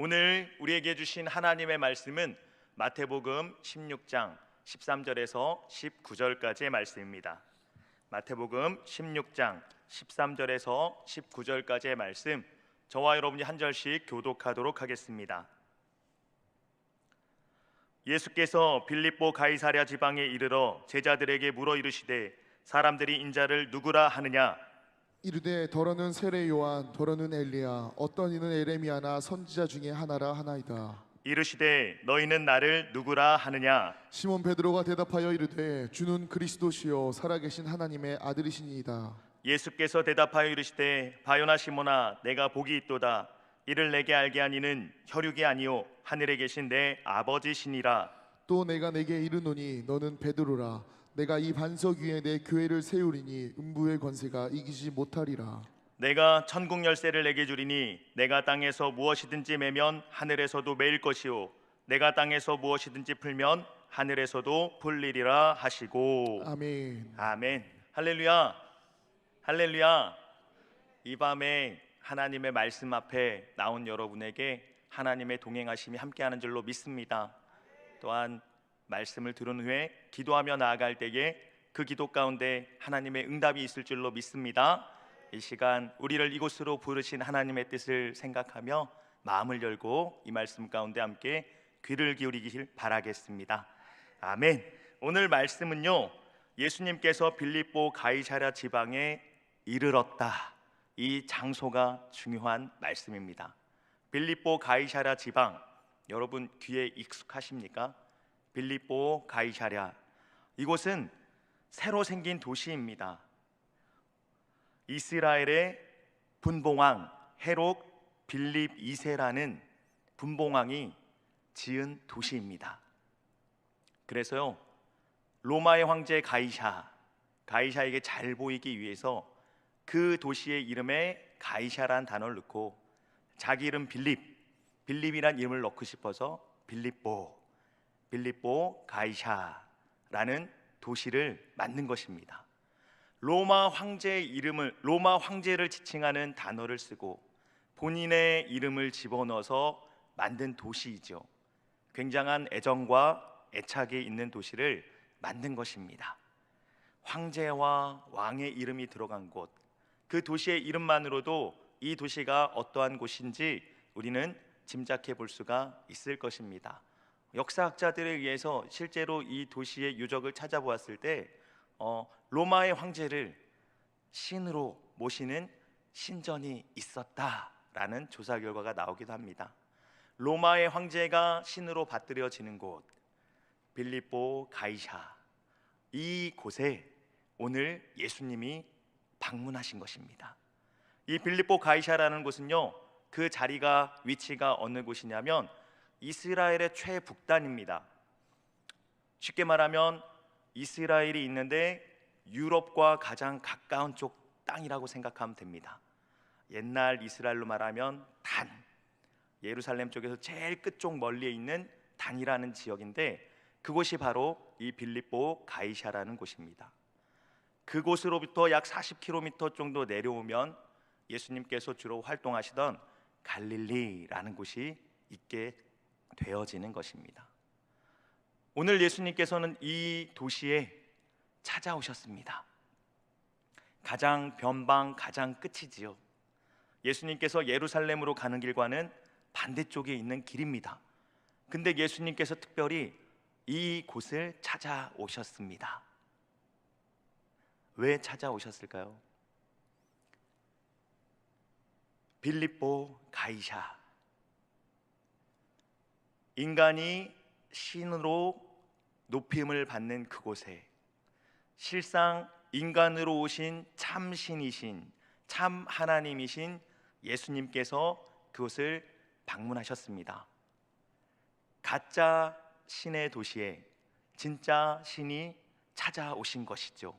오늘 우리에게 주신 하나님의 말씀은 마태복음 16장 13절에서 19절까지의 말씀입니다. 마태복음 16장 13절에서 19절까지의 말씀, 저와 여러분이 한 절씩 교독하도록 하겠습니다. 예수께서 빌립보 가이사랴 지방에 이르러 제자들에게 물어 이르시되 사람들이 인자를 누구라 하느냐? 이르되 더러는 세례 요한, 더러는 엘리야, 어떤 이는 에레미야나 선지자 중에 하나라 하나이다. 이르시되 너희는 나를 누구라 하느냐? 시몬 베드로가 대답하여 이르되 주는 그리스도시요 살아계신 하나님의 아들이시니이다. 예수께서 대답하여 이르시되 바요나 시몬아, 내가 복이 있도다. 이를 내게 알게 하니는 혈육이 아니요 하늘에 계신 내 아버지시니라. 또 내가 내게 이르노니 너는 베드로라. 내가 이 반석 위에 내 교회를 세우리니 음부의 권세가 이기지 못하리라. 내가 천국 열쇠를 내게 주리니 내가 땅에서 무엇이든지 매면 하늘에서도 매일 것이요 내가 땅에서 무엇이든지 풀면 하늘에서도 풀리리라 하시고. 아멘. 아멘. 할렐루야. 할렐루야. 이 밤에 하나님의 말씀 앞에 나온 여러분에게 하나님의 동행하심이 함께하는 줄로 믿습니다. 또한 말씀을 들은 후에 기도하며 나아갈 때에 그 기도 가운데 하나님의 응답이 있을 줄로 믿습니다. 이 시간 우리를 이곳으로 부르신 하나님의 뜻을 생각하며 마음을 열고 이 말씀 가운데 함께 귀를 기울이길 바라겠습니다. 아멘. 오늘 말씀은요, 예수님께서 빌립보 가이사랴 지방에 이르렀다, 이 장소가 중요한 말씀입니다. 빌립보 가이사랴 지방, 여러분 귀에 익숙하십니까? 빌립보 가이사랴, 이곳은 새로 생긴 도시입니다. 이스라엘의 분봉왕 헤롯 빌립 2세라는 분봉왕이 지은 도시입니다. 그래서요, 로마의 황제 가이샤에게 잘 보이기 위해서 그 도시의 이름에 가이샤라는 단어를 넣고 자기 이름 빌립이란 이름을 넣고 싶어서 빌립보 가이샤라는 도시를 만든 것입니다. 로마 황제를 지칭하는 단어를 쓰고 본인의 이름을 집어넣어서 만든 도시이죠. 굉장한 애정과 애착이 있는 도시를 만든 것입니다. 황제와 왕의 이름이 들어간 곳, 그 도시의 이름만으로도 이 도시가 어떠한 곳인지 우리는 짐작해 볼 수가 있을 것입니다. 역사학자들에 의해서 실제로 이 도시의 유적을 찾아보았을 때 로마의 황제를 신으로 모시는 신전이 있었다라는 조사 결과가 나오기도 합니다. 로마의 황제가 신으로 받들여지는 곳, 빌립보 가이샤, 이 곳에 오늘 예수님이 방문하신 것입니다. 이 빌립보 가이샤라는 곳은요, 그 자리가, 위치가 어느 곳이냐면 이스라엘의 최북단입니다. 쉽게 말하면 이스라엘이 있는데 유럽과 가장 가까운 쪽 땅이라고 생각하면 됩니다. 옛날 이스라엘로 말하면 단, 예루살렘 쪽에서 제일 끝쪽 멀리에 있는 단이라는 지역인데 그곳이 바로 이 빌립보 가이샤라는 곳입니다. 그곳으로부터 약 40km 정도 내려오면 예수님께서 주로 활동하시던 갈릴리라는 곳이 있게 되어지는 것입니다. 오늘 예수님께서는 이 도시에 찾아오셨습니다. 가장 변방, 가장 끝이지요. 예수님께서 예루살렘으로 가는 길과는 반대쪽에 있는 길입니다. 근데 예수님께서 특별히 이 곳을 찾아오셨습니다. 왜 찾아오셨을까요? 빌립보 가이샤, 인간이 신으로 높임을 받는 그곳에 실상 인간으로 오신 참 신이신, 참 하나님이신 예수님께서 그곳을 방문하셨습니다. 가짜 신의 도시에 진짜 신이 찾아오신 것이죠.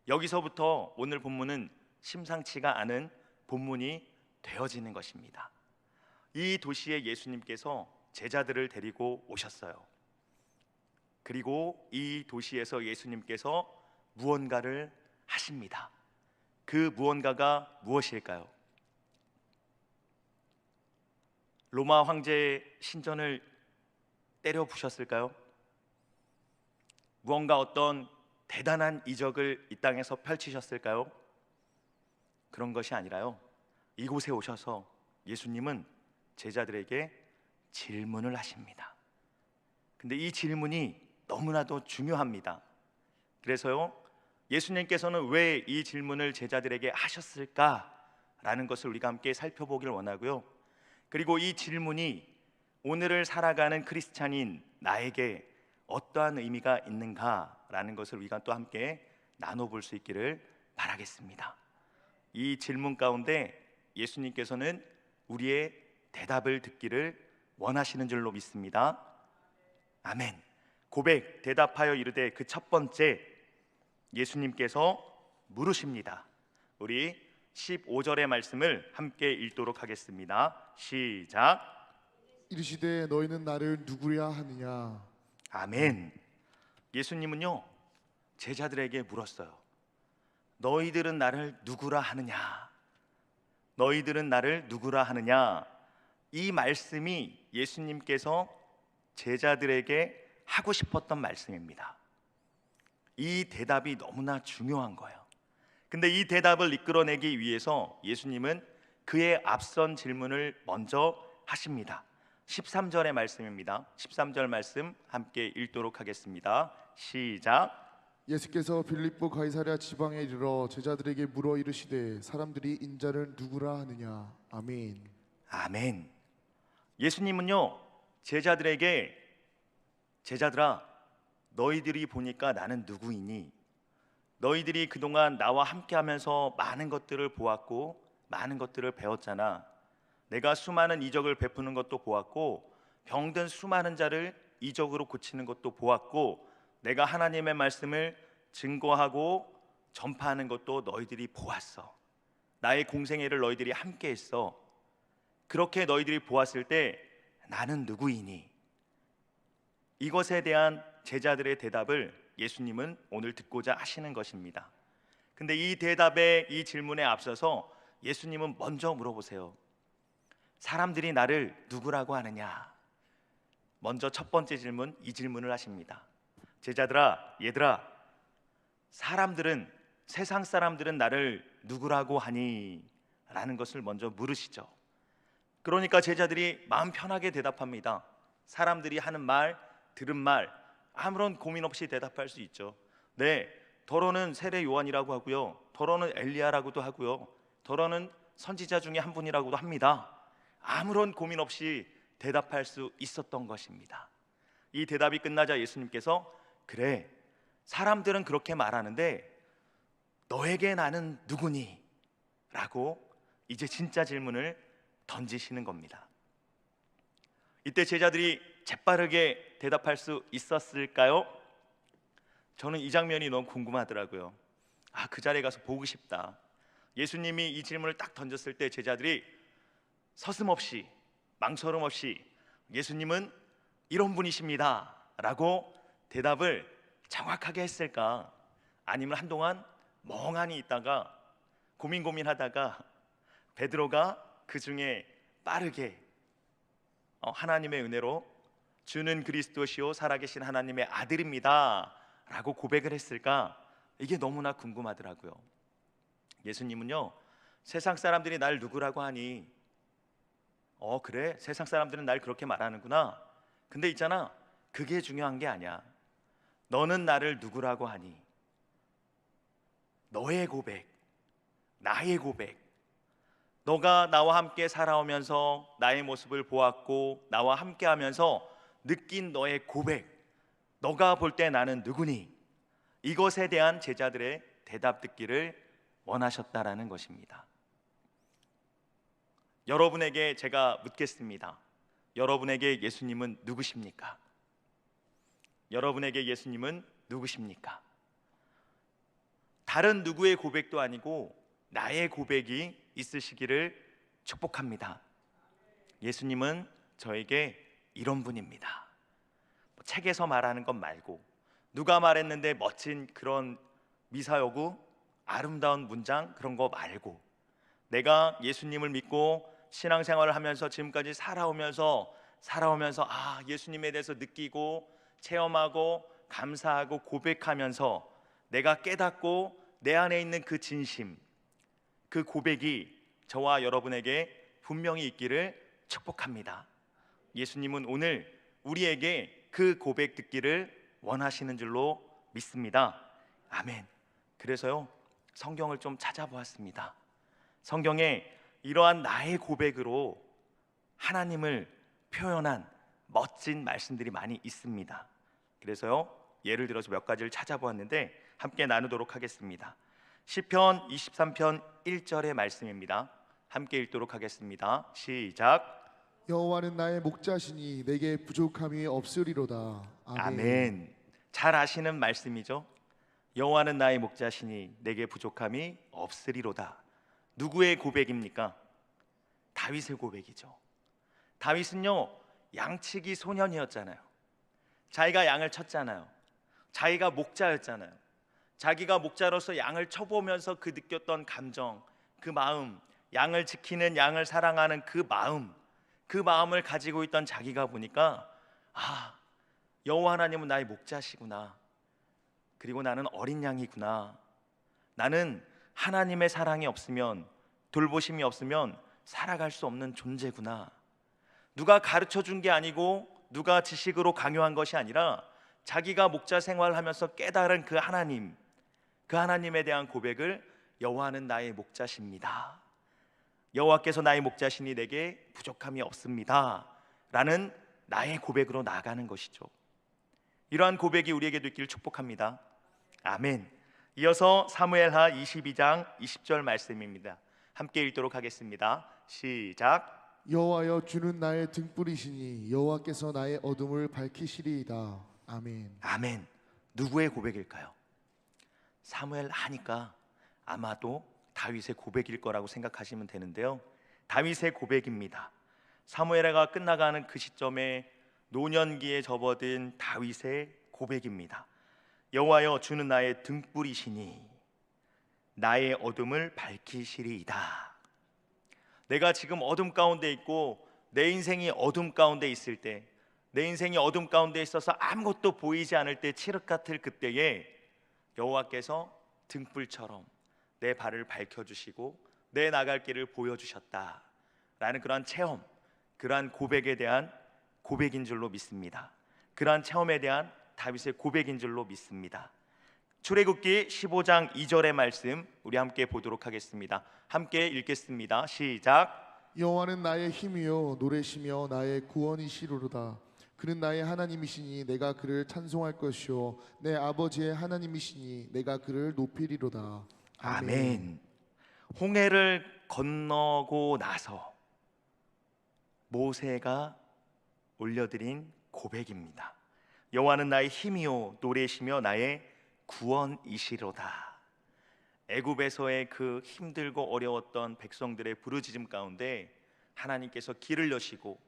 여기서부터 오늘 본문은 심상치가 않은 본문이 되어지는 것입니다. 이 도시에 예수님께서 제자들을 데리고 오셨어요. 그리고 이 도시에서 예수님께서 무언가를 하십니다. 그 무언가가 무엇일까요? 로마 황제의 신전을 때려 부셨을까요? 무언가 어떤 대단한 이적을 이 땅에서 펼치셨을까요? 그런 것이 아니라요, 이곳에 오셔서 예수님은 제자들에게 질문을 하십니다. 근데 이 질문이 너무나도 중요합니다. 그래서요, 예수님께서는 왜 이 질문을 제자들에게 하셨을까라는 것을 우리가 함께 살펴보길 원하고요, 그리고 이 질문이 오늘을 살아가는 크리스찬인 나에게 어떠한 의미가 있는가라는 것을 우리가 또 함께 나눠볼 수 있기를 바라겠습니다. 이 질문 가운데 예수님께서는 우리의 대답을 듣기를 원하시는 줄로 믿습니다. 아멘. 고백, 대답하여 이르되, 그 첫 번째, 예수님께서 물으십니다. 우리 15절의 말씀을 함께 읽도록 하겠습니다. 시작. 이르시되 너희는 나를 누구랴 하느냐. 아멘. 예수님은요, 제자들에게 물었어요. 너희들은 나를 누구라 하느냐? 너희들은 나를 누구라 하느냐? 이 말씀이 예수님께서 제자들에게 하고 싶었던 말씀입니다. 이 대답이 너무나 중요한 거예요. 근데 이 대답을 이끌어내기 위해서 예수님은 그의 앞선 질문을 먼저 하십니다. 13절의 말씀입니다. 13절 말씀 함께 읽도록 하겠습니다. 시작. 예수께서 빌립보 가이사랴 지방에 이르러 제자들에게 물어 이르시되 사람들이 인자를 누구라 하느냐. 아멘. 아멘. 예수님은요, 제자들에게, 제자들아, 너희들이 보니까 나는 누구이니? 너희들이 그동안 나와 함께하면서 많은 것들을 보았고 많은 것들을 배웠잖아. 내가 수많은 이적을 베푸는 것도 보았고 병든 수많은 자를 이적으로 고치는 것도 보았고 내가 하나님의 말씀을 증거하고 전파하는 것도 너희들이 보았어. 나의 공생애를 너희들이 함께했어. 그렇게 너희들이 보았을 때 나는 누구이니? 이것에 대한 제자들의 대답을 예수님은 오늘 듣고자 하시는 것입니다. 근데 이 대답에, 이 질문에 앞서서 예수님은 먼저 물어보세요. 사람들이 나를 누구라고 하느냐? 먼저 첫 번째 질문, 이 질문을 하십니다. 제자들아, 얘들아, 사람들은, 세상 사람들은 나를 누구라고 하니? 라는 것을 먼저 물으시죠. 그러니까 제자들이 마음 편하게 대답합니다. 사람들이 하는 말, 들은 말, 아무런 고민 없이 대답할 수 있죠. 네, 더러는 세례 요한이라고 하고요, 더러는 엘리야라고도 하고요, 더러는 선지자 중에 한 분이라고도 합니다. 아무런 고민 없이 대답할 수 있었던 것입니다. 이 대답이 끝나자 예수님께서, 그래, 사람들은 그렇게 말하는데 너에게 나는 누구니? 라고 이제 진짜 질문을 던지시는 겁니다. 이때 제자들이 재빠르게 대답할 수 있었을까요? 저는 이 장면이 너무 궁금하더라고요. 그 자리에 가서 보고 싶다. 예수님이 이 질문을 딱 던졌을 때 제자들이 서슴없이, 망설임 없이 예수님은 이런 분이십니다 라고 대답을 정확하게 했을까? 아니면 한동안 멍하니 있다가 고민하다가 베드로가 그 중에 빠르게 하나님의 은혜로 주는 그리스도시요 살아계신 하나님의 아들입니다 라고 고백을 했을까? 이게 너무나 궁금하더라고요. 예수님은요, 세상 사람들이 날 누구라고 하니? 그래, 세상 사람들은 날 그렇게 말하는구나. 근데 있잖아, 그게 중요한 게 아니야. 너는 나를 누구라고 하니? 너의 고백, 나의 고백, 너가 나와 함께 살아오면서 나의 모습을 보았고 나와 함께하면서 느낀 너의 고백, 너가 볼 때 나는 누구니? 이것에 대한 제자들의 대답 듣기를 원하셨다라는 것입니다. 여러분에게 제가 묻겠습니다. 여러분에게 예수님은 누구십니까? 여러분에게 예수님은 누구십니까? 다른 누구의 고백도 아니고 나의 고백이 있으시기를 축복합니다. 예수님은 저에게 이런 분입니다. 책에서 말하는 것 말고, 누가 말했는데 멋진 그런 미사여구, 아름다운 문장, 그런 거 말고, 내가 예수님을 믿고 신앙생활을 하면서 지금까지 살아오면서 예수님에 대해서 느끼고 체험하고 감사하고 고백하면서 내가 깨닫고 내 안에 있는 그 진심, 그 고백이 저와 여러분에게 분명히 있기를 축복합니다. 예수님은 오늘 우리에게 그 고백 듣기를 원하시는 줄로 믿습니다. 아멘. 그래서요, 성경을 좀 찾아보았습니다. 성경에 이러한 나의 고백으로 하나님을 표현한 멋진 말씀들이 많이 있습니다. 그래서요, 예를 들어서 몇 가지를 찾아보았는데 함께 나누도록 하겠습니다. 시편 23편 1절의 말씀입니다. 함께 읽도록 하겠습니다. 시작. 여호와는 나의 목자시니 내게 부족함이 없으리로다. 아멘. 아멘. 잘 아시는 말씀이죠. 여호와는 나의 목자시니 내게 부족함이 없으리로다. 누구의 고백입니까? 다윗의 고백이죠. 다윗은요, 양치기 소년이었잖아요. 자기가 양을 쳤잖아요. 자기가 목자였잖아요. 자기가 목자로서 양을 쳐보면서 그 느꼈던 감정, 그 마음, 양을 지키는, 양을 사랑하는 그 마음을 가지고 있던 자기가 보니까 여호와 하나님은 나의 목자시구나. 그리고 나는 어린 양이구나. 나는 하나님의 사랑이 없으면, 돌보심이 없으면 살아갈 수 없는 존재구나. 누가 가르쳐 준 게 아니고 누가 지식으로 강요한 것이 아니라 자기가 목자 생활을 하면서 깨달은 그 하나님에 대한 고백을 여호와는 나의 목자십니다. 여호와께서 나의 목자시니 내게 부족함이 없습니다. 라는 나의 고백으로 나아가는 것이죠. 이러한 고백이 우리에게도 있기를 축복합니다. 아멘. 이어서 사무엘하 22장 20절 말씀입니다. 함께 읽도록 하겠습니다. 시작. 여호와여 주는 나의 등불이시니 여호와께서 나의 어둠을 밝히시리이다. 아멘. 아멘. 누구의 고백일까요? 사무엘 하니까 아마도 다윗의 고백일 거라고 생각하시면 되는데요, 다윗의 고백입니다. 사무엘하가 끝나가는 그 시점에 노년기에 접어든 다윗의 고백입니다. 여호와여 주는 나의 등불이시니 나의 어둠을 밝히시리이다. 내가 지금 어둠 가운데 있고 내 인생이 어둠 가운데 있을 때, 내 인생이 어둠 가운데 있어서 아무것도 보이지 않을 때, 칠흑 같을 그때에 여호와께서 등불처럼 내 발을 밝혀주시고 내 나갈 길을 보여주셨다라는 그러한 체험, 그러한 고백에 대한 고백인 줄로 믿습니다. 그러한 체험에 대한 다윗의 고백인 줄로 믿습니다. 출애굽기 15장 2절의 말씀 우리 함께 보도록 하겠습니다. 함께 읽겠습니다. 시작. 여호와는 나의 힘이요 노래시며 나의 구원이시로다. 그는 나의 하나님이시니 내가 그를 찬송할 것이요 내 아버지의 하나님이시니 내가 그를 높이리로다. 아멘. 홍해를 건너고 나서 모세가 올려드린 고백입니다. 여호와는 나의 힘이요 노래시며 나의 구원이시로다. 애굽에서의 그 힘들고 어려웠던 백성들의 부르짖음 가운데 하나님께서 길을 여시고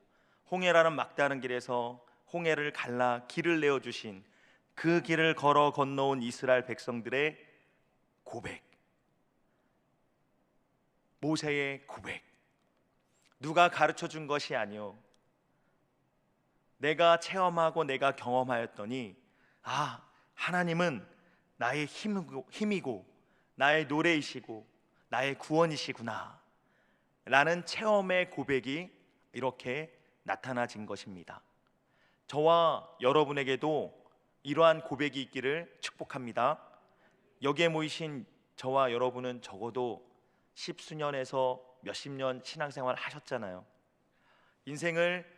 홍해라는 막다른 길에서 홍해를 갈라 길을 내어주신 그 길을 걸어 건너온 이스라엘 백성들의 고백, 모세의 고백, 누가 가르쳐 준 것이 아니요 내가 체험하고 내가 경험하였더니 하나님은 나의 힘이고 나의 노래이시고 나의 구원이시구나 라는 체험의 고백이 이렇게 나타나진 것입니다. 저와 여러분에게도 이러한 고백이 있기를 축복합니다. 여기에 모이신 저와 여러분은 적어도 십수년에서 몇십 년 신앙생활 하셨잖아요. 인생을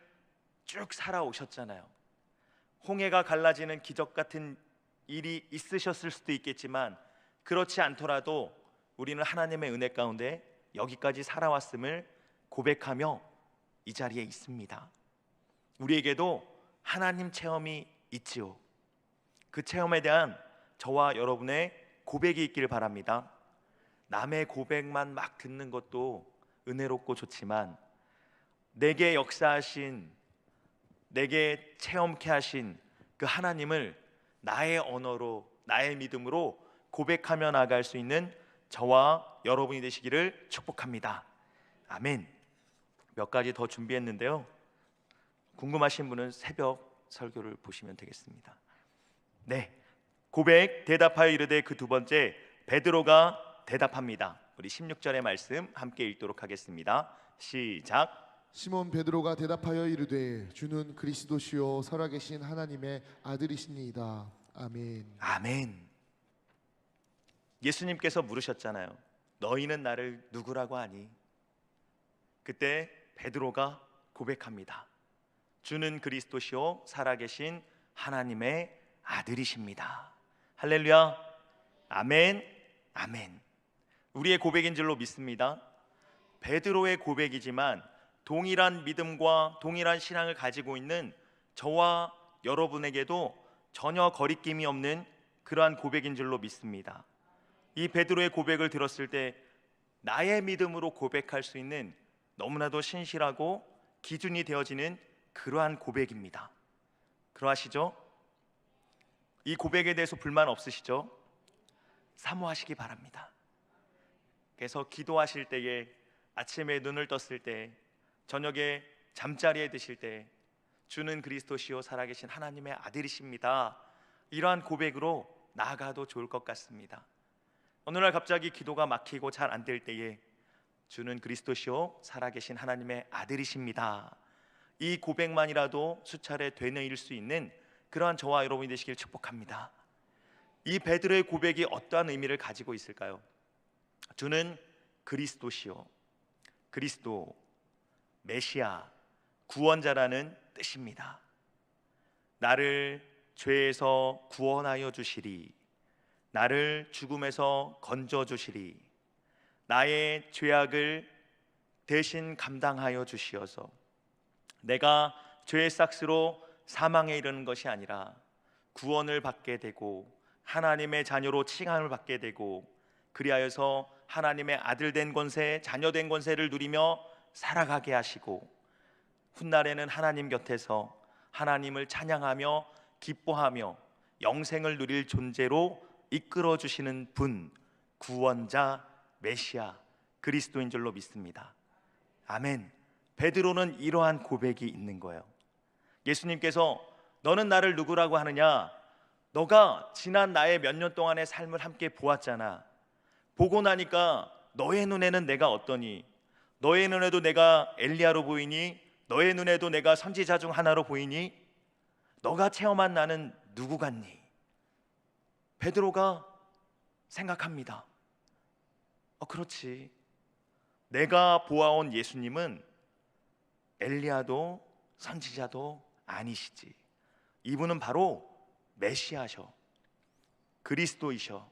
쭉 살아오셨잖아요. 홍해가 갈라지는 기적 같은 일이 있으셨을 수도 있겠지만 그렇지 않더라도 우리는 하나님의 은혜 가운데 여기까지 살아왔음을 고백하며 이 자리에 있습니다. 우리에게도 하나님 체험이 있지요. 그 체험에 대한 저와 여러분의 고백이 있기를 바랍니다. 남의 고백만 막 듣는 것도 은혜롭고 좋지만 내게 역사하신, 내게 체험케 하신 그 하나님을 나의 언어로, 나의 믿음으로 고백하며 나아갈 수 있는 저와 여러분이 되시기를 축복합니다. 아멘. 몇 가지 더 준비했는데요. 궁금하신 분은 새벽 설교를 보시면 되겠습니다. 네, 고백 대답하여 이르되 그 두 번째 베드로가 대답합니다. 우리 16절의 말씀 함께 읽도록 하겠습니다. 시작. 시몬 베드로가 대답하여 이르되 주는 그리스도시요 살아계신 하나님의 아들이시니이다. 아멘. 아멘. 예수님께서 물으셨잖아요. 너희는 나를 누구라고 하니? 그때 베드로가 고백합니다. 주는 그리스도시요 살아계신 하나님의 아들이십니다. 할렐루야. 아멘. 아멘. 우리의 고백인 줄로 믿습니다. 베드로의 고백이지만 동일한 믿음과 동일한 신앙을 가지고 있는 저와 여러분에게도 전혀 거리낌이 없는 그러한 고백인 줄로 믿습니다. 이 베드로의 고백을 들었을 때 나의 믿음으로 고백할 수 있는 너무나도 신실하고 기준이 되어지는 그러한 고백입니다. 그러하시죠? 이 고백에 대해서 불만 없으시죠? 사모하시기 바랍니다. 그래서 기도하실 때에, 아침에 눈을 떴을 때, 저녁에 잠자리에 드실 때 주는 그리스도시요 살아계신 하나님의 아들이십니다. 이러한 고백으로 나아가도 좋을 것 같습니다. 어느 날 갑자기 기도가 막히고 잘 안 될 때에 주는 그리스도시요 살아계신 하나님의 아들이십니다. 이 고백만이라도 수차례 되뇌일 수 있는 그러한 저와 여러분이 되시길 축복합니다. 이 베드로의 고백이 어떠한 의미를 가지고 있을까요? 주는 그리스도시요, 그리스도, 메시아, 구원자라는 뜻입니다. 나를 죄에서 구원하여 주시리, 나를 죽음에서 건져 주시리, 나의 죄악을 대신 감당하여 주시어서 내가 죄의 싹스로 사망에 이르는 것이 아니라 구원을 받게 되고 하나님의 자녀로 칭함을 받게 되고 그리하여서 하나님의 아들 된 권세, 자녀 된 권세를 누리며 살아가게 하시고 훗날에는 하나님 곁에서 하나님을 찬양하며 기뻐하며 영생을 누릴 존재로 이끌어 주시는 분, 구원자, 메시아, 그리스도인 줄로 믿습니다. 아멘. 베드로는 이러한 고백이 있는 거예요. 예수님께서 너는 나를 누구라고 하느냐? 너가 지난 나의 몇 년 동안의 삶을 함께 보았잖아. 보고 나니까 너의 눈에는 내가 어떠니? 너의 눈에도 내가 엘리야로 보이니? 너의 눈에도 내가 선지자 중 하나로 보이니? 너가 체험한 나는 누구 같니? 베드로가 생각합니다. 그렇지. 내가 보아온 예수님은 엘리야도 선지자도 아니시지. 이분은 바로 메시아셔, 그리스도이셔,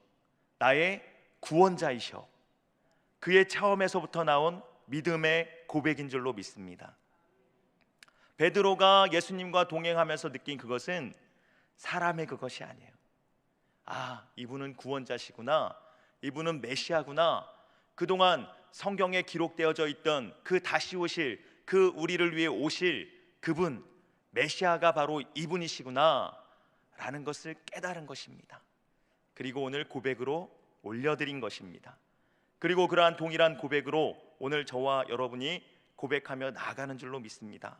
나의 구원자이셔. 그의 체험에서부터 나온 믿음의 고백인 줄로 믿습니다. 베드로가 예수님과 동행하면서 느낀 그것은 사람의 그것이 아니에요. 아, 이분은 구원자시구나, 이분은 메시아구나. 그동안 성경에 기록되어져 있던 그 다시 오실, 그 우리를 위해 오실 그분, 메시아가 바로 이분이시구나 라는 것을 깨달은 것입니다. 그리고 오늘 고백으로 올려드린 것입니다. 그리고 그러한 동일한 고백으로 오늘 저와 여러분이 고백하며 나아가는 줄로 믿습니다.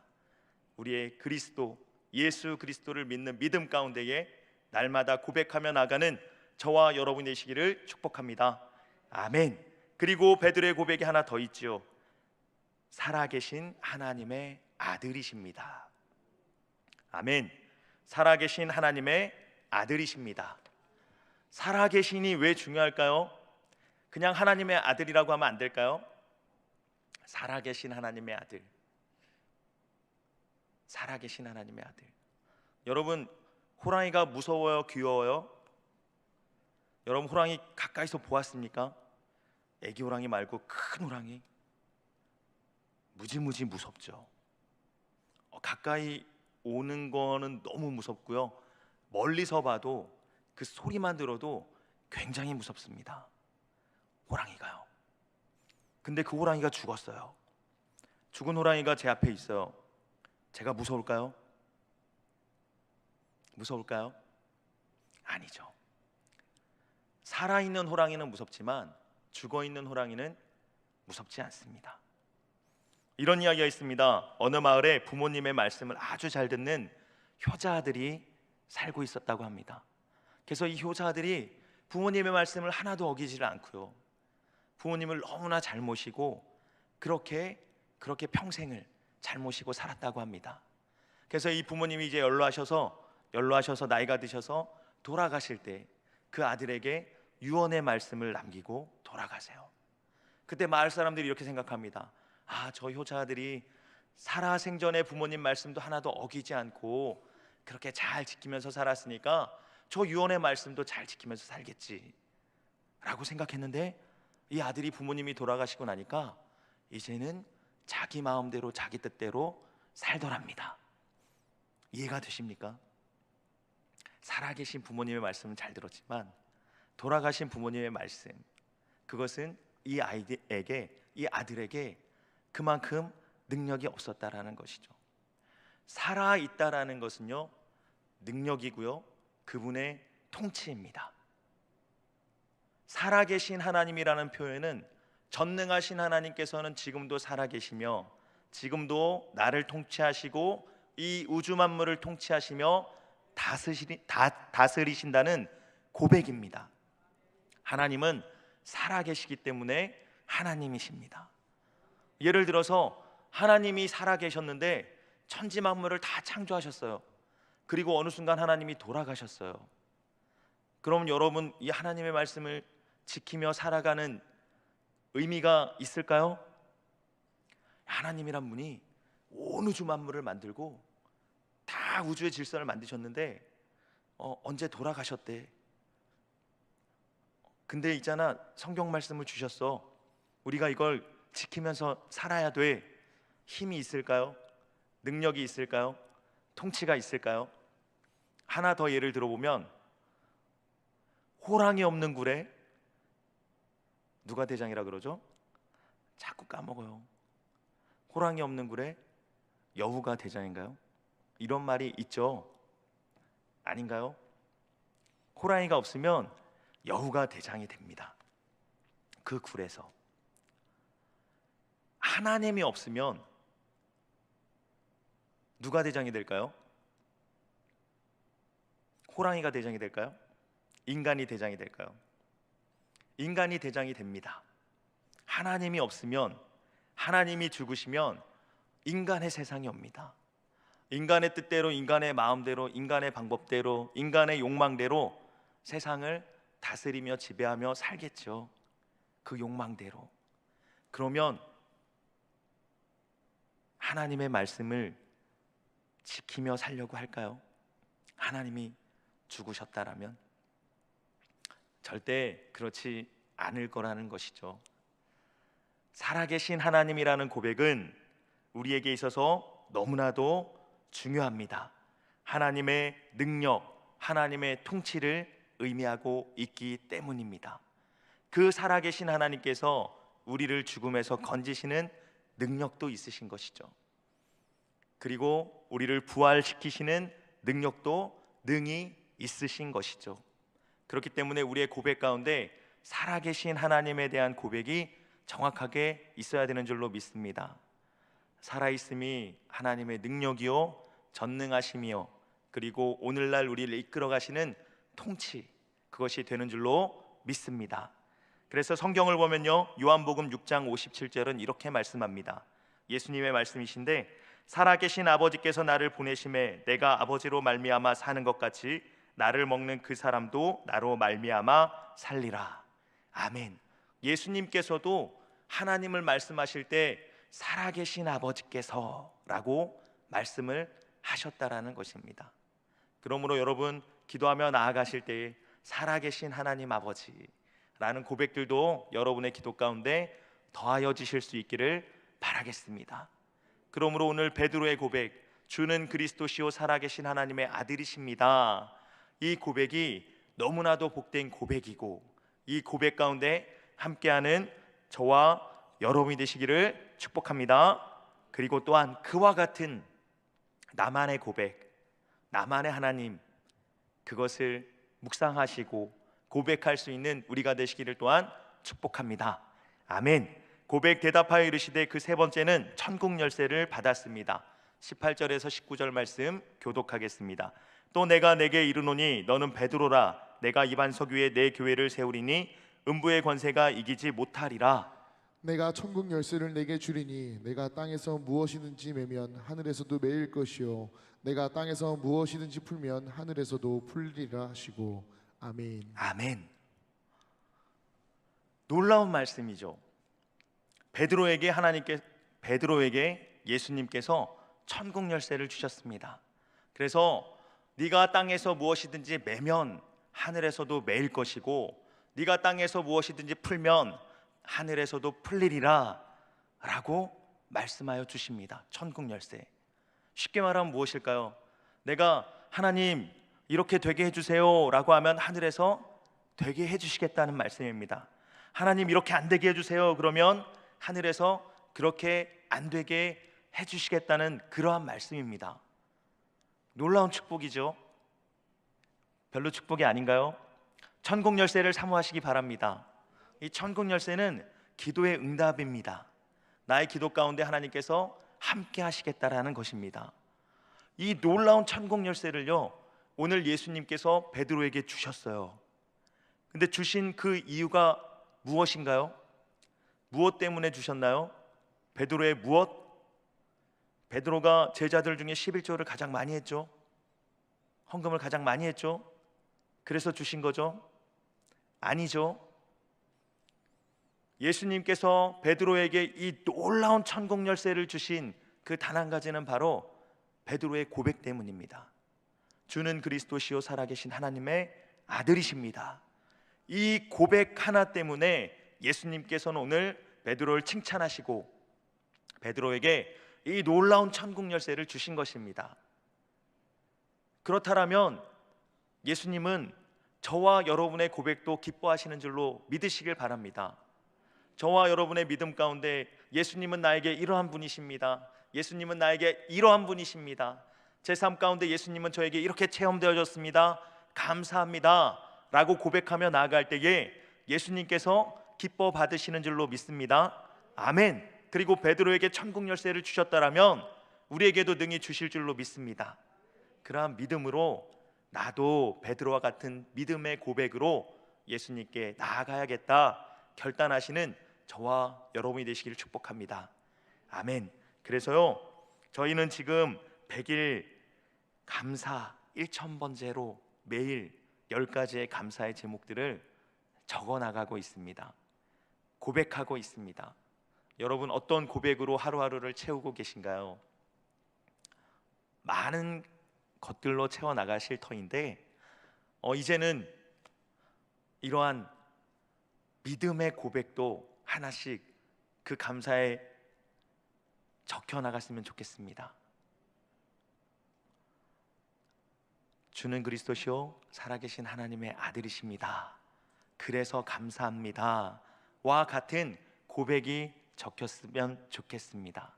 우리의 그리스도, 예수 그리스도를 믿는 믿음 가운데에 날마다 고백하며 나가는 저와 여러분이 되시기를 축복합니다. 아멘. 그리고 베드로의 고백이 하나 더 있지요. 살아계신 하나님의 아들이십니다. 아멘. 살아계신 하나님의 아들이십니다. 살아계신이 왜 중요할까요? 그냥 하나님의 아들이라고 하면 안 될까요? 살아계신 하나님의 아들, 살아계신 하나님의 아들. 여러분, 호랑이가 무서워요, 귀여워요? 여러분, 호랑이 가까이서 보았습니까? 애기 호랑이 말고 큰 호랑이, 무지무지 무섭죠. 가까이 오는 거는 너무 무섭고요, 멀리서 봐도 그 소리만 들어도 굉장히 무섭습니다. 호랑이가요. 근데 그 호랑이가 죽었어요. 죽은 호랑이가 제 앞에 있어요. 제가 무서울까요? 무서울까요? 아니죠. 살아있는 호랑이는 무섭지만 죽어있는 호랑이는 무섭지 않습니다. 이런 이야기가 있습니다. 어느 마을에 부모님의 말씀을 아주 잘 듣는 효자들이 살고 있었다고 합니다. 그래서 이 효자들이 부모님의 말씀을 하나도 어기지를 않고요, 부모님을 너무나 잘 모시고 그렇게 평생을 잘 모시고 살았다고 합니다. 그래서 이 부모님이 이제 연로하셔서 나이가 드셔서 돌아가실 때 그 아들에게 유언의 말씀을 남기고 돌아가세요. 그때 마을 사람들이 이렇게 생각합니다. 아, 저 효자들이 살아생전에 부모님 말씀도 하나도 어기지 않고 그렇게 잘 지키면서 살았으니까 저 유언의 말씀도 잘 지키면서 살겠지 라고 생각했는데, 이 아들이 부모님이 돌아가시고 나니까 이제는 자기 마음대로 자기 뜻대로 살더랍니다. 이해가 되십니까? 살아계신 부모님의 말씀은 잘 들었지만 돌아가신 부모님의 말씀, 그것은 이 아들에게 그만큼 능력이 없었다라는 것이죠. 살아있다라는 것은요, 능력이고요, 그분의 통치입니다. 살아계신 하나님이라는 표현은 전능하신 하나님께서는 지금도 살아계시며 지금도 나를 통치하시고 이 우주 만물을 통치하시며 다스리신다는 고백입니다. 하나님은 살아계시기 때문에 하나님이십니다. 예를 들어서 하나님이 살아계셨는데 천지 만물을 다 창조하셨어요. 그리고 어느 순간 하나님이 돌아가셨어요. 그럼 여러분, 이 하나님의 말씀을 지키며 살아가는 의미가 있을까요? 하나님이란 분이 온 우주 만물을 만들고 다 우주의 질서를 만드셨는데 언제 돌아가셨대. 근데 있잖아, 성경 말씀을 주셨어. 우리가 이걸 지키면서 살아야 돼. 힘이 있을까요? 능력이 있을까요? 통치가 있을까요? 하나 더 예를 들어보면, 호랑이 없는 굴에 누가 대장이라 그러죠? 자꾸 까먹어요. 호랑이 없는 굴에 여우가 대장인가요? 이런 말이 있죠. 아닌가요? 호랑이가 없으면 여우가 대장이 됩니다. 그 굴에서. 하나님이 없으면 누가 대장이 될까요? 호랑이가 대장이 될까요? 인간이 대장이 될까요? 인간이 대장이 됩니다. 하나님이 없으면, 하나님이 죽으시면 인간의 세상이 옵니다. 인간의 뜻대로, 인간의 마음대로, 인간의 방법대로, 인간의 욕망대로 세상을 다스리며 지배하며 살겠죠. 그 욕망대로. 그러면 하나님의 말씀을 지키며 살려고 할까요? 하나님이 죽으셨다라면? 절대 그렇지 않을 거라는 것이죠. 살아계신 하나님이라는 고백은 우리에게 있어서 너무나도 중요합니다. 하나님의 능력, 하나님의 통치를 의미하고 있기 때문입니다. 그 살아계신 하나님께서 우리를 죽음에서 건지시는 능력도 있으신 것이죠. 그리고 우리를 부활시키시는 능력도 능히 있으신 것이죠. 그렇기 때문에 우리의 고백 가운데 살아계신 하나님에 대한 고백이 정확하게 있어야 되는 줄로 믿습니다. 살아있음이 하나님의 능력이요, 전능하심이요, 그리고 오늘날 우리를 이끌어 가시는 통치, 그것이 되는 줄로 믿습니다. 그래서 성경을 보면요, 요한복음 6장 57절은 이렇게 말씀합니다. 예수님의 말씀이신데, 살아계신 아버지께서 나를 보내심에 내가 아버지로 말미암아 사는 것 같이 나를 먹는 그 사람도 나로 말미암아 살리라. 아멘. 예수님께서도 하나님을 말씀하실 때 살아계신 아버지께서라고 말씀을 하셨다라는 것입니다. 그러므로 여러분, 기도하며 나아가실 때에 살아계신 하나님 아버지라는 고백들도 여러분의 기도 가운데 더하여지실 수 있기를 바라겠습니다. 그러므로 오늘 베드로의 고백, 주는 그리스도시요 살아계신 하나님의 아들이십니다, 이 고백이 너무나도 복된 고백이고, 이 고백 가운데 함께하는 저와 여러분이 되시기를 축복합니다. 그리고 또한 그와 같은 나만의 고백, 나만의 하나님, 그것을 묵상하시고 고백할 수 있는 우리가 되시기를 또한 축복합니다. 아멘. 고백 대답하여 이르시되 그 세 번째는 천국 열쇠를 받았습니다. 18절에서 19절 말씀 교독하겠습니다. 또 내가 내게 이르노니 너는 베드로라. 내가 이 반석 위에 내 교회를 세우리니 음부의 권세가 이기지 못하리라. 내가 천국 열쇠를 내게 주리니 내가 땅에서 무엇이든지 매면 하늘에서도 매일 것이요 내가 땅에서 무엇이든지 풀면 하늘에서도 풀리리라 하시고 아멘. 아멘. 놀라운 말씀이죠. 베드로에게 예수님께서 천국 열쇠를 주셨습니다. 그래서 네가 땅에서 무엇이든지 매면 하늘에서도 매일 것이고 네가 땅에서 무엇이든지 풀면 하늘에서도 풀리리라 라고 말씀하여 주십니다. 천국 열쇠. 쉽게 말하면 무엇일까요? 내가 하나님 이렇게 되게 해주세요 라고 하면 하늘에서 되게 해주시겠다는 말씀입니다. 하나님 이렇게 안 되게 해주세요 그러면 하늘에서 그렇게 안 되게 해주시겠다는 그러한 말씀입니다. 놀라운 축복이죠. 별로 축복이 아닌가요? 천국 열쇠를 사모하시기 바랍니다. 이 천국 열쇠는 기도의 응답입니다. 나의 기도 가운데 하나님께서 함께 하시겠다라는 것입니다. 이 놀라운 천국 열쇠를요 오늘 예수님께서 베드로에게 주셨어요. 근데 주신 그 이유가 무엇인가요? 무엇 때문에 주셨나요? 베드로의 무엇? 베드로가 제자들 중에 11조를 가장 많이 했죠. 헌금을 가장 많이 했죠. 그래서 주신 거죠? 아니죠. 예수님께서 베드로에게 이 놀라운 천국 열쇠를 주신 그 단 한 가지는 바로 베드로의 고백 때문입니다. 주는 그리스도시요 살아계신 하나님의 아들이십니다. 이 고백 하나 때문에 예수님께서는 오늘 베드로를 칭찬하시고 베드로에게 이 놀라운 천국 열쇠를 주신 것입니다. 그렇다면 예수님은 저와 여러분의 고백도 기뻐하시는 줄로 믿으시길 바랍니다. 저와 여러분의 믿음 가운데 예수님은 나에게 이러한 분이십니다. 예수님은 나에게 이러한 분이십니다. 제 삶 가운데 예수님은 저에게 이렇게 체험되어졌습니다. 감사합니다 라고 고백하며 나아갈 때에 예수님께서 기뻐 받으시는 줄로 믿습니다. 아멘. 그리고 베드로에게 천국 열쇠를 주셨다라면 우리에게도 능히 주실 줄로 믿습니다. 그러한 믿음으로 나도 베드로와 같은 믿음의 고백으로 예수님께 나아가야겠다 결단하시는 저와 여러분이 되시기를 축복합니다. 아멘. 그래서요 저희는 지금 100일 감사 1000번째로 매일 10가지의 감사의 제목들을 적어 나가고 있습니다. 고백하고 있습니다. 여러분 어떤 고백으로 하루하루를 채우고 계신가요? 많은 것들로 채워 나가실 터인데 이제는 이러한 믿음의 고백도 하나씩 그 감사에 적혀 나갔으면 좋겠습니다. 주는 그리스도시요 살아계신 하나님의 아들이십니다. 그래서 감사합니다 와 같은 고백이 적혔으면 좋겠습니다.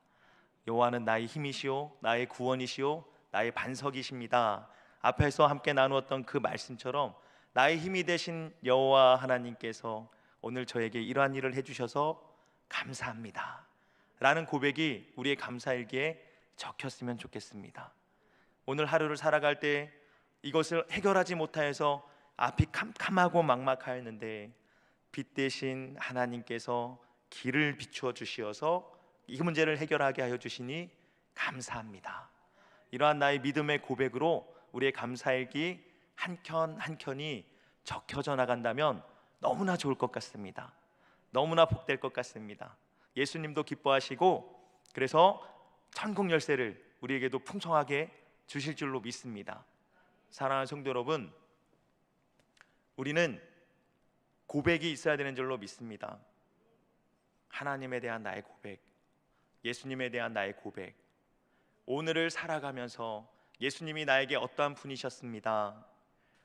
여호와는 나의 힘이시요 나의 구원이시요 나의 반석이십니다. 앞에서 함께 나누었던 그 말씀처럼 나의 힘이 되신 여호와 하나님께서 오늘 저에게 이러한 일을 해주셔서 감사합니다 라는 고백이 우리의 감사일기에 적혔으면 좋겠습니다. 오늘 하루를 살아갈 때 이것을 해결하지 못하여서 앞이 캄캄하고 막막하였는데 빛 대신 하나님께서 길을 비추어 주시어서 이 문제를 해결하게 하여 주시니 감사합니다. 이러한 나의 믿음의 고백으로 우리의 감사일기 한 켠 한 켠이 적혀져 나간다면 너무나 좋을 것 같습니다. 너무나 복될 것 같습니다. 예수님도 기뻐하시고 그래서 천국 열쇠를 우리에게도 풍성하게 주실 줄로 믿습니다. 사랑하는 성도 여러분, 우리는 고백이 있어야 되는 줄로 믿습니다. 하나님에 대한 나의 고백, 예수님에 대한 나의 고백, 오늘을 살아가면서 예수님이 나에게 어떠한 분이셨습니다.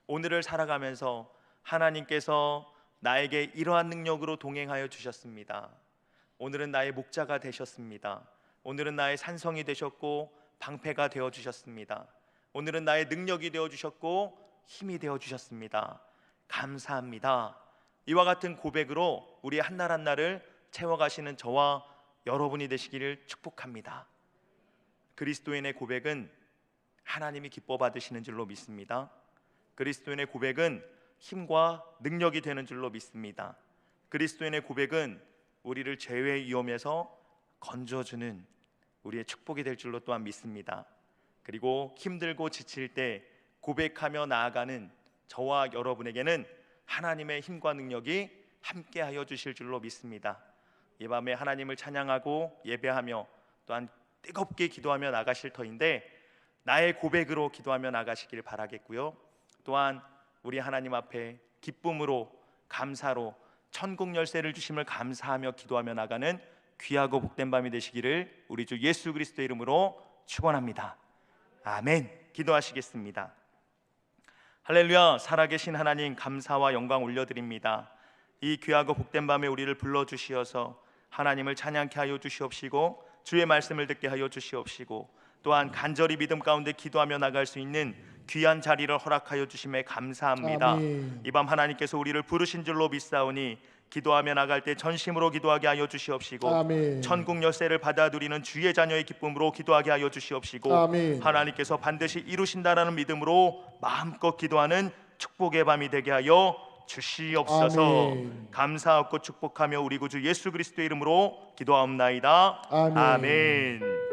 오늘을 살아가면서 하나님께서 나에게 이러한 능력으로 동행하여 주셨습니다. 오늘은 나의 목자가 되셨습니다. 오늘은 나의 산성이 되셨고 방패가 되어 주셨습니다. 오늘은 나의 능력이 되어 주셨고 힘이 되어 주셨습니다. 감사합니다. 이와 같은 고백으로 우리 한 날 한 날을 채워가시는 저와 여러분이 되시기를 축복합니다. 그리스도인의 고백은 하나님이 기뻐 받으시는 줄로 믿습니다. 그리스도인의 고백은 힘과 능력이 되는 줄로 믿습니다. 그리스도인의 고백은 우리를 죄의 위험에서 건져주는 우리의 축복이 될 줄로 또한 믿습니다. 그리고 힘들고 지칠 때 고백하며 나아가는 저와 여러분에게는 하나님의 힘과 능력이 함께하여 주실 줄로 믿습니다. 이 밤에 하나님을 찬양하고 예배하며 또한 뜨겁게 기도하며 나가실 터인데 나의 고백으로 기도하며 나가시길 바라겠고요. 또한 우리 하나님 앞에 기쁨으로 감사로 천국 열쇠를 주심을 감사하며 기도하며 나가는 귀하고 복된 밤이 되시기를 우리 주 예수 그리스도의 이름으로 축원합니다. 아멘. 기도하시겠습니다. 할렐루야. 살아계신 하나님 감사와 영광 올려드립니다. 이 귀하고 복된 밤에 우리를 불러주시어서 하나님을 찬양케 하여 주시옵시고 주의 말씀을 듣게 하여 주시옵시고 또한 간절히 믿음 가운데 기도하며 나갈 수 있는 귀한 자리를 허락하여 주심에 감사합니다. 이 밤 하나님께서 우리를 부르신 줄로 믿사오니 기도하며 나갈 때 전심으로 기도하게 하여 주시옵시고 아멘. 천국 열쇠를 받아 누리는 주의 자녀의 기쁨으로 기도하게 하여 주시옵시고 아멘. 하나님께서 반드시 이루신다라는 믿음으로 마음껏 기도하는 축복의 밤이 되게 하여 주시옵소서. 아멘. 감사하고 축복하며 우리 구주 예수 그리스도의 이름으로 기도하옵나이다. 아멘. 아멘.